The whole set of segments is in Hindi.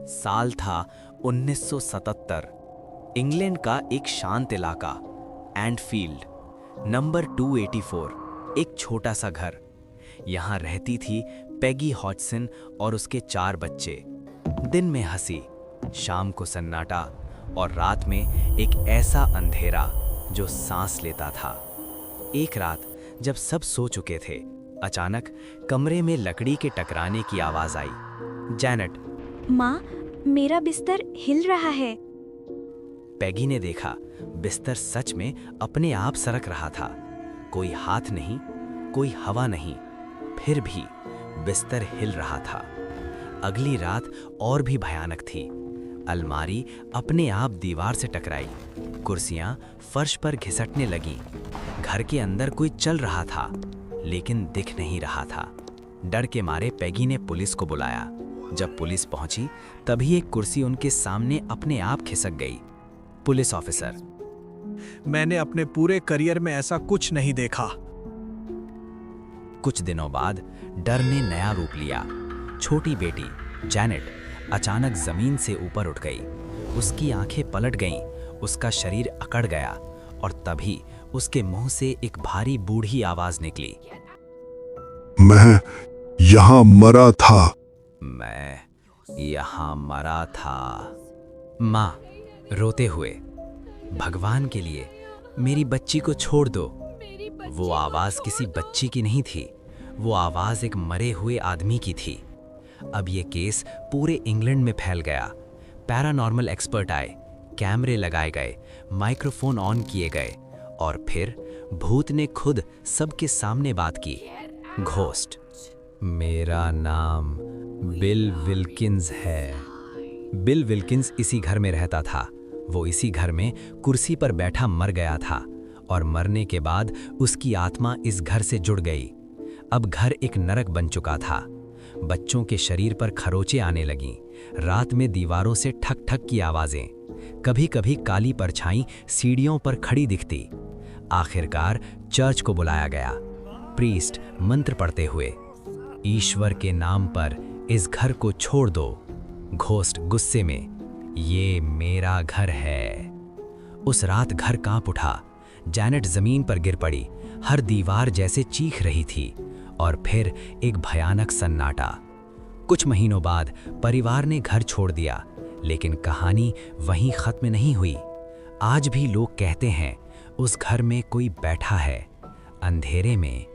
साल था 1977। इंग्लैंड का एक शांत इलाका, एंडफील्ड, नंबर 284, एक छोटा सा घर। यहाँ रहती थी पेगी हॉडसन और उसके 4 बच्चे। दिन में हंसी, शाम को सन्नाटा और रात में एक ऐसा अंधेरा जो सांस लेता था। एक रात जब सब सो चुके थे, अचानक कमरे में लकड़ी के टकराने की आवाज आई। जैनेट, माँ, मेरा बिस्तर हिल रहा है। पेगी ने देखा, बिस्तर सच में अपने आप सरक रहा था। कोई हाथ नहीं, कोई हवा नहीं, फिर भी बिस्तर हिल रहा था। अगली रात और भी भयानक थी। अलमारी अपने आप दीवार से टकराई, कुर्सियां फर्श पर घिसटने लगी। घर के अंदर कोई चल रहा था, लेकिन दिख नहीं रहा था। डर के मारे पेगी ने पुलिस को बुलाया। जब पुलिस पहुंची, तभी एक कुर्सी उनके सामने अपने आप खिसक गई। पुलिस ऑफिसर, मैंने अपने पूरे करियर में ऐसा कुछ नहीं देखा। कुछ दिनों बाद डर ने नया रूप लिया। छोटी बेटी जैनेट अचानक जमीन से ऊपर उठ गई। उसकी आंखें पलट गईं, उसका शरीर अकड़ गया और तभी उसके मुंह से एक भारी बूढ़ी आवाज निकली। मैं यहाँ मरा था। मैं यहाँ मरा था। माँ रोते हुए, भगवान के लिए मेरी बच्ची को छोड़ दो। वो आवाज किसी बच्ची की नहीं थी, वो आवाज एक मरे हुए आदमी की थी। अब ये केस पूरे इंग्लैंड में फैल गया। पैरानॉर्मल एक्सपर्ट आए, कैमरे लगाए गए, माइक्रोफोन ऑन किए गए और फिर भूत ने खुद सबके सामने बात की। घोस्ट, मेरा नाम बिल विल्किंस है। बिल विल्किंस इसी घर में रहता था। वो इसी घर में कुर्सी पर बैठा मर गया था और मरने के बाद उसकी आत्मा इस घर से जुड़ गई। अब घर एक नरक बन चुका था। बच्चों के शरीर पर खरोंचे आने लगीं। रात में दीवारों से ठक ठक की आवाजें, कभी कभी काली परछाई सीढ़ियों पर खड़ी दिखती। आखिरकार चर्च को बुलाया गया। प्रीस्ट मंत्र पढ़ते हुए, ईश्वर के नाम पर इस घर को छोड़ दो। घोस्ट गुस्से में, ये मेरा घर है। उस रात घर कांप उठा। जैनेट जमीन पर गिर पड़ी, हर दीवार जैसे चीख रही थी। और फिर एक भयानक सन्नाटा। कुछ महीनों बाद परिवार ने घर छोड़ दिया, लेकिन कहानी वहीं खत्म नहीं हुई। आज भी लोग कहते हैं उस घर में कोई बैठा है, अंधेरे में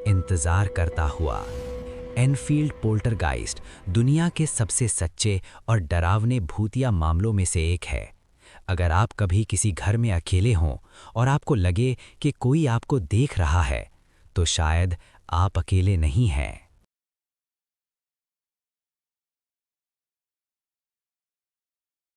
इंतजार करता हुआ। एनफील्ड पोल्टरगाइस्ट दुनिया के सबसे सच्चे और डरावने भूतिया मामलों में से एक है। अगर आप कभी किसी घर में अकेले हों और आपको लगे कि कोई आपको देख रहा है, तो शायद आप अकेले नहीं हैं।